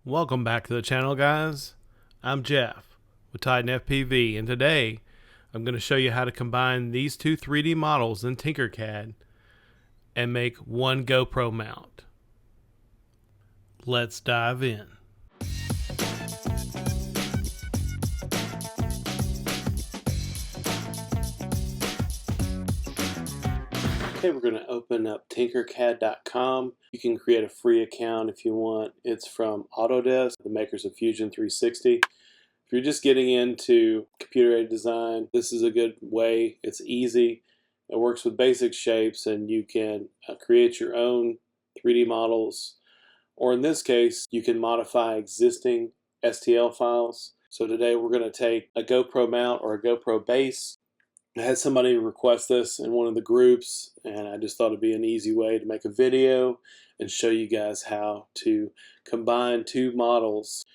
Welcome back to the channel, guys. I'm Jeff with Titan FPV, and today I'm going to show you how to combine these two 3D models in Tinkercad and make one GoPro mount. Let's dive in. Okay, we're going to open up Tinkercad.com. You can create a free account if you want. It's from Autodesk, the makers of Fusion 360. If you're just getting into computer-aided design, this is a good way. It's easy. It works with basic shapes, and you can create your own 3D models. Or in this case, you can modify existing STL files. So today we're going to take a GoPro mount or a GoPro base. I had somebody request this in one of the groups, and I just thought it'd be an easy way to make a video and show you guys how to combine two models.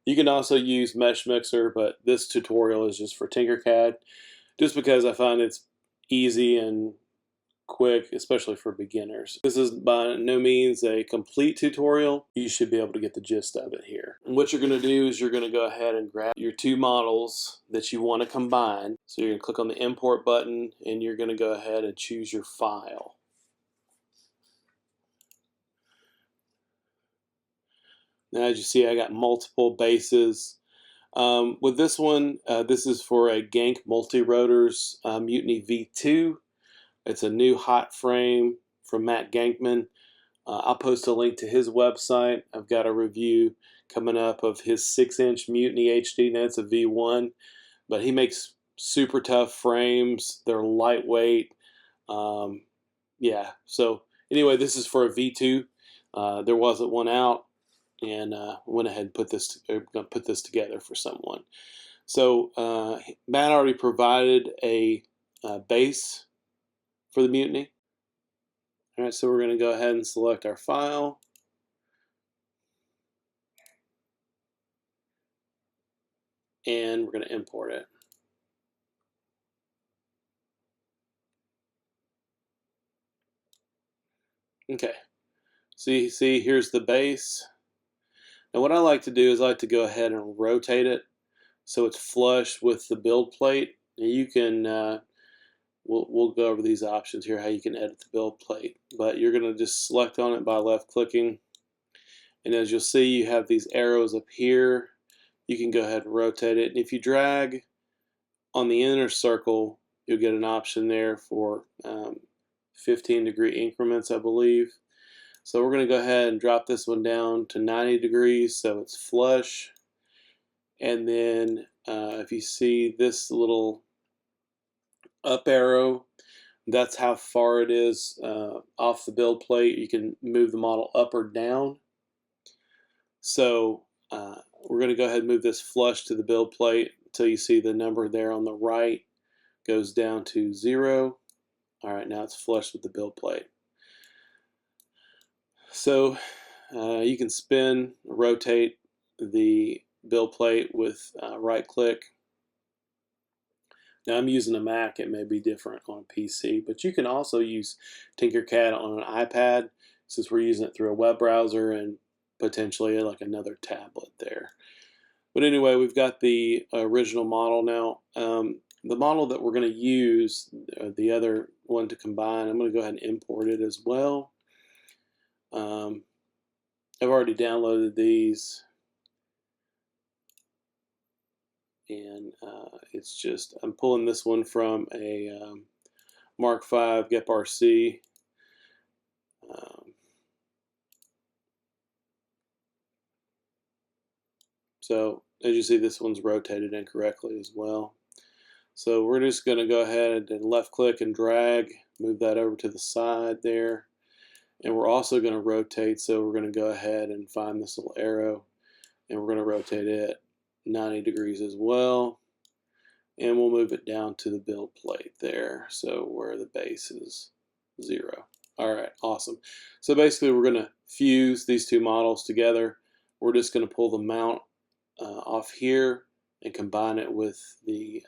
You can also use Mesh Mixer, but this tutorial is just for Tinkercad, just because I find it's easy and quick, especially for beginners. This is by no means a complete tutorial. You should be able to get the gist of it here. And what you're going to do is you're going to go ahead and grab your two models that you want to combine. So you're going to click on the import button, and you're going to go ahead and choose your file. Now, as you see, I got multiple bases. With this one, this is for a Genk Multi-Rotors Mutiny V2. It's a new hot frame from Matt Gankman. I'll post a link to his website. I've got a review coming up of his 6-inch Mutiny HD. Now it's a V1, but he makes super tough frames. They're lightweight. Yeah, so anyway, this is for a V2. There wasn't one out, and went ahead and put this together for someone. So Matt already provided a base for the Mutiny. All right, so we're going to go ahead and select our file. And we're going to import it. Okay, so you see here's the base. Now what I like to do is I like to go ahead and rotate it so it's flush with the build plate. And you can, we'll go over these options here, how you can edit the build plate. But you're going to just select on it by left clicking. And as you'll see, you have these arrows up here. You can go ahead and rotate it. And if you drag on the inner circle, you'll get an option there for 15-degree increments, I believe. So we're going to go ahead and drop this one down to 90 degrees so it's flush. And then if you see this little up arrow, that's how far it is off the build plate. You can move the model up or down. So we're going to go ahead and move this flush to the build plate until you see the number there on the right goes down to 0. All right, now it's flush with the build plate. So you can spin, rotate the build plate with right click. Now I'm using a Mac, it may be different on a PC, but you can also use Tinkercad on an iPad since we're using it through a web browser and potentially like another tablet there. But anyway, we've got the original model now. The model that we're going to use, the other one to combine, I'm going to go ahead and import it as well. I've already downloaded these, and it's just, I'm pulling this one from a Mark V GEP-RC. So as you see, this one's rotated incorrectly as well. So we're just going to go ahead and left click and drag, move that over to the side there. And we're also going to rotate, so we're going to go ahead and find this little arrow, and we're going to rotate it 90 degrees as well. And we'll move it down to the build plate there, so where the base is 0. All right, awesome. So basically we're going to fuse these two models together. We're just going to pull the mount off here and combine it with the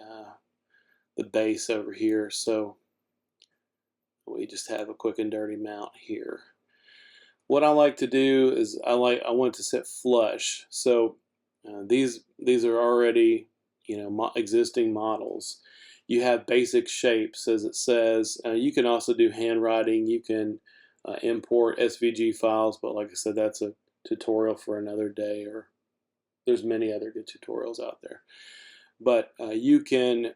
base over here. So we just have a quick and dirty mount here. What I like to do is I want it to sit flush. So these are already, you know, existing models. You have basic shapes, as it says. You can also do handwriting. You can import SVG files, but like I said, that's a tutorial for another day, or there's many other good tutorials out there. But you can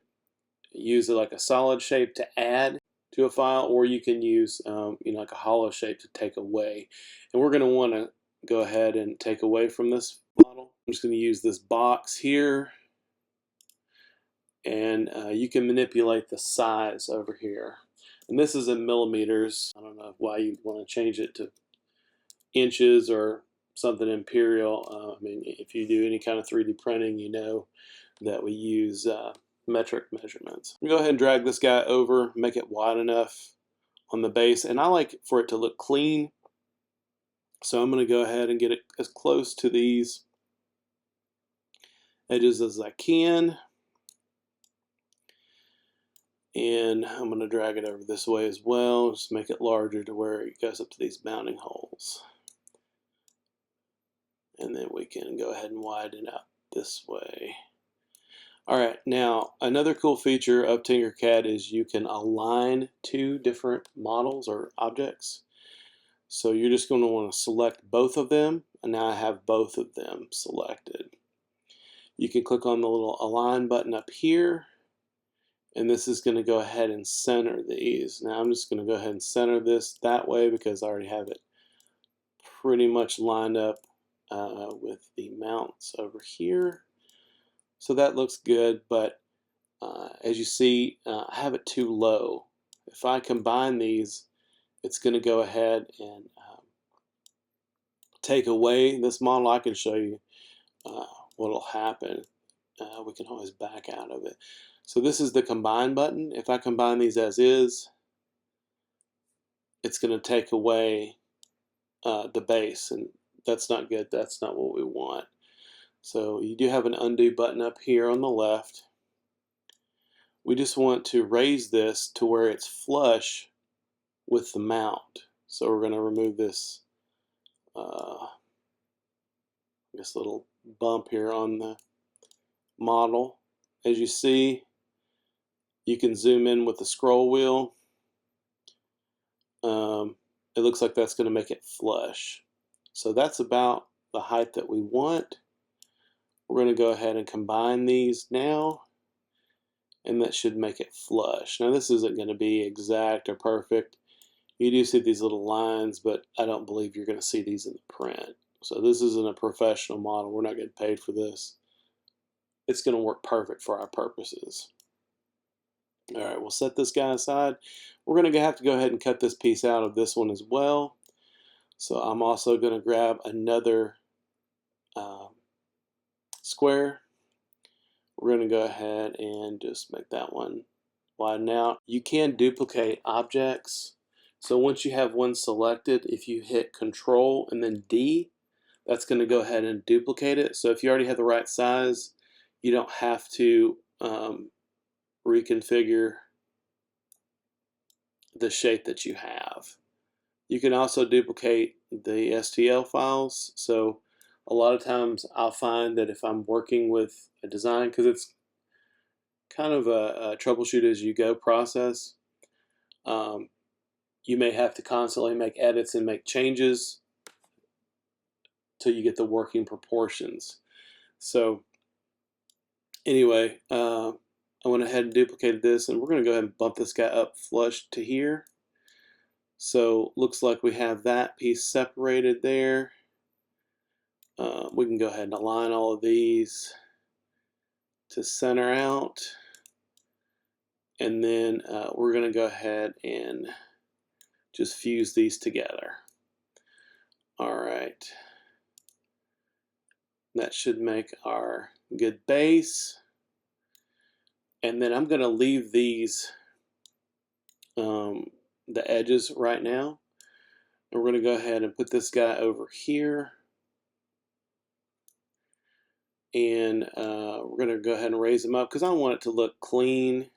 use it like a solid shape to add to a file, or you can use you know, like a hollow shape to take away. And we're going to want to go ahead and take away from this model. I'm just going to use this box here, and you can manipulate the size over here. And this is in millimeters. I don't know why you want to change it to inches or something imperial. I mean, if you do any kind of 3D printing, you know that we use metric measurements. Go ahead and drag this guy over, make it wide enough on the base, and I like for it to look clean, so I'm going to go ahead and get it as close to these edges as I can, and I'm going to drag it over this way as well, just make it larger to where it goes up to these mounting holes, and then we can go ahead and widen out this way. Alright, now another cool feature of Tinkercad is you can align two different models or objects. So you're just going to want to select both of them, and now I have both of them selected. You can click on the little align button up here, and this is going to go ahead and center these. Now I'm just going to go ahead and center this that way because I already have it pretty much lined up with the mounts over here. So that looks good, but as you see, I have it too low. If I combine these, it's going to go ahead and take away this model. I can show you what will happen. We can always back out of it. So this is the combine button. If I combine these as is, it's going to take away the base, and that's not good. That's not what we want. So you do have an undo button up here on the left. We just want to raise this to where it's flush with the mount. So we're going to remove this this little bump here on the model. As you see, you can zoom in with the scroll wheel. It looks like that's going to make it flush. So that's about the height that we want. We're going to go ahead and combine these now, and that should make it flush. Now this isn't going to be exact or perfect. You do see these little lines, but I don't believe you're going to see these in the print. So this isn't a professional model. We're not getting paid for this. It's going to work perfect for our purposes. All right, we'll set this guy aside. We're going to have to go ahead and cut this piece out of this one as well. So I'm also going to grab another square. We're going to go ahead and just make that one widen out. You can duplicate objects. So once you have one selected, if you hit Control and then D, that's going to go ahead and duplicate it. So if you already have the right size, you don't have to reconfigure the shape that you have. You can also duplicate the STL files. So a lot of times I'll find that if I'm working with a design, because it's kind of a troubleshoot as you go process, you may have to constantly make edits and make changes till you get the working proportions. So anyway, I went ahead and duplicated this, and we're going to go ahead and bump this guy up flush to here. So looks like we have that piece separated there. We can go ahead and align all of these to center out, and then we're going to go ahead and just fuse these together. All right, that should make our good base, and then I'm going to leave these the edges right now, and we're going to go ahead and put this guy over here, and we're going to go ahead and raise them up because I want it to look clean.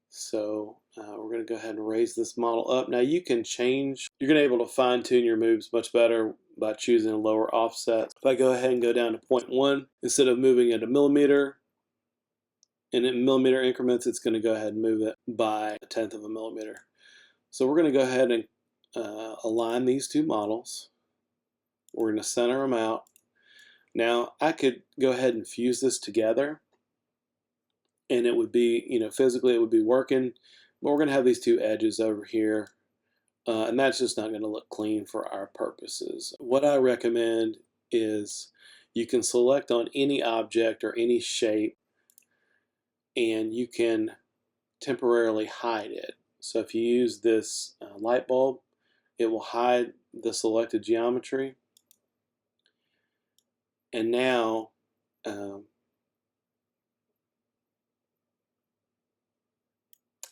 So We're going to go ahead and raise this model up. Now you can change, you're going to be able to fine tune your moves much better by choosing a lower offset. If I go ahead and go down to 0.1, instead of moving at a millimeter, and in millimeter increments, it's going to go ahead and move it by 1/10 of a millimeter. So we're going to go ahead and align these two models. We're going to center them out. Now I could go ahead and fuse this together, and it would be, physically it would be working, but we're going to have these two edges over here, and that's just not going to look clean for our purposes. What I recommend is you can select on any object or any shape, and you can temporarily hide it. So if you use this light bulb, it will hide the selected geometry. And now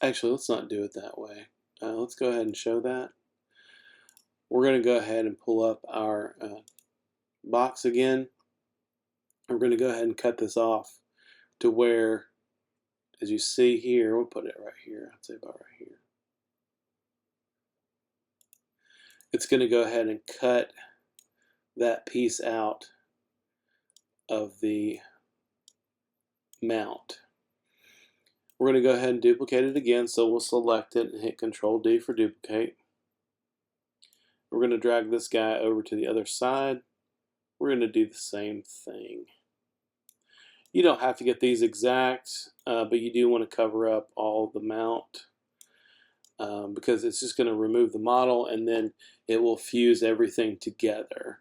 actually, let's not do it that way. Let's go ahead and show that. We're going to go ahead and pull up our box again. We're going to go ahead and cut this off to where, as you see here, we'll put it right here. I'd say about right here. It's going to go ahead and cut that piece out of the mount. We're going to go ahead and duplicate it again, so we'll select it and hit Control D for duplicate. We're going to drag this guy over to the other side. We're going to do the same thing. You don't have to get these exact, but you do want to cover up all the mount because it's just going to remove the model and then it will fuse everything together.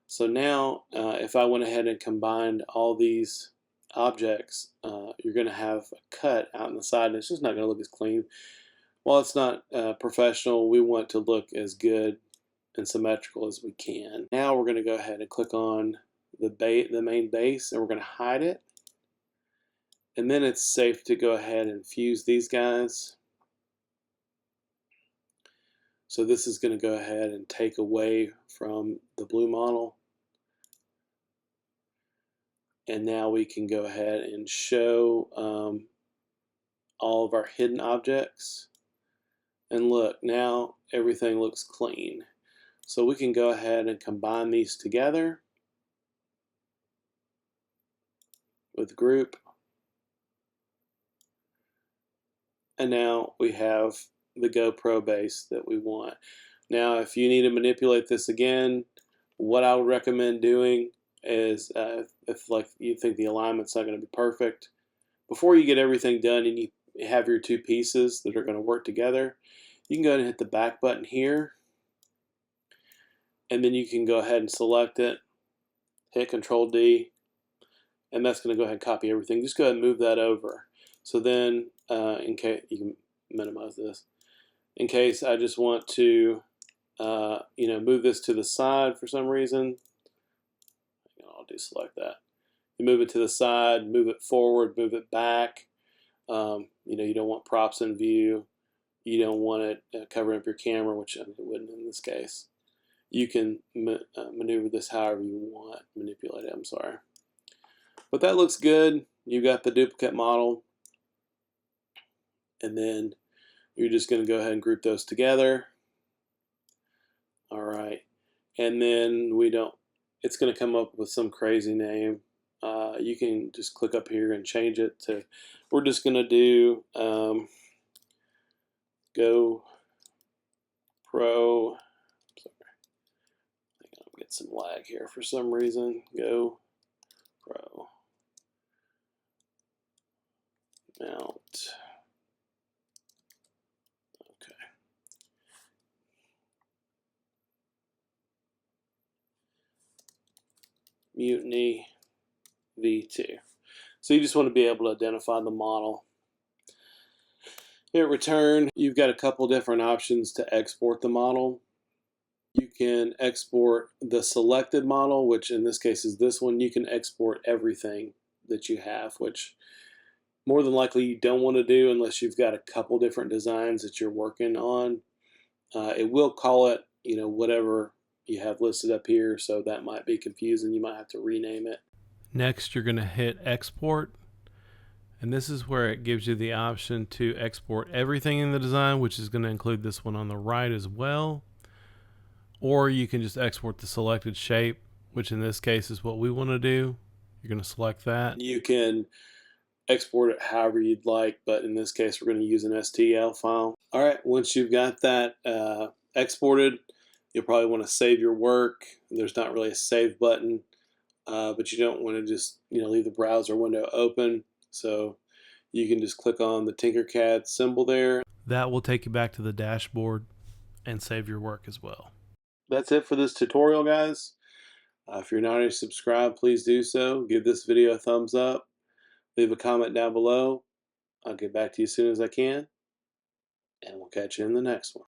So now if I went ahead and combined all these objects, you're going to have a cut out on the side, and it's just not going to look as clean. While it's not professional, we want to look as good and symmetrical as we can. Now we're going to go ahead and click on the main base, and we're going to hide it. And then it's safe to go ahead and fuse these guys. So this is going to go ahead and take away from the blue model. And now we can go ahead and show all of our hidden objects. And look, now everything looks clean. So we can go ahead and combine these together with group. And now we have the GoPro base that we want. Now if you need to manipulate this again, what I would recommend doing is if like you think the alignment's not going to be perfect, before you get everything done and you have your two pieces that are going to work together, you can go ahead and hit the back button here, and then you can go ahead and select it, hit Control D, and that's going to go ahead and copy everything. Just go ahead and move that over. So then in case you can minimize this, in case I just want to move this to the side for some reason, I'll deselect that. You move it to the side, move it forward, move it back. You don't want props in view. You don't want it covering up your camera, which it wouldn't in this case. You can maneuver this however you want, manipulate it, I'm sorry. But that looks good. You've got the duplicate model. And then you're just going to go ahead and group those together. All right. And then it's going to come up with some crazy name. You can just click up here and change it to, we're just going to do GoPro. Sorry, I think I'm getting some lag here for some reason. GoPro mount. Okay. Mutiny V2. So you just want to be able to identify the model. Hit return. You've got a couple different options to export the model. You can export the selected model, which in this case is this one. You can export everything that you have, which more than likely you don't want to do unless you've got a couple different designs that you're working on. It will call it, whatever you have listed up here, so that might be confusing. You might have to rename it. Next, you're going to hit export, And this is where it gives you the option to export everything in the design, which is going to include this one on the right as well. Or you can just export the selected shape, which in this case is what we want to do. You're going to select that. You can export it however you'd like, but in this case we're going to use an STL file. All right, once you've got that exported, you'll probably want to save your work. There's not really a save button, but you don't want to just leave the browser window open. So you can just click on the Tinkercad symbol there. That will take you back to the dashboard and save your work as well. That's it for this tutorial, guys. If you're not already subscribed, please do so. Give this video a thumbs up. Leave a comment down below. I'll get back to you as soon as I can. And we'll catch you in the next one.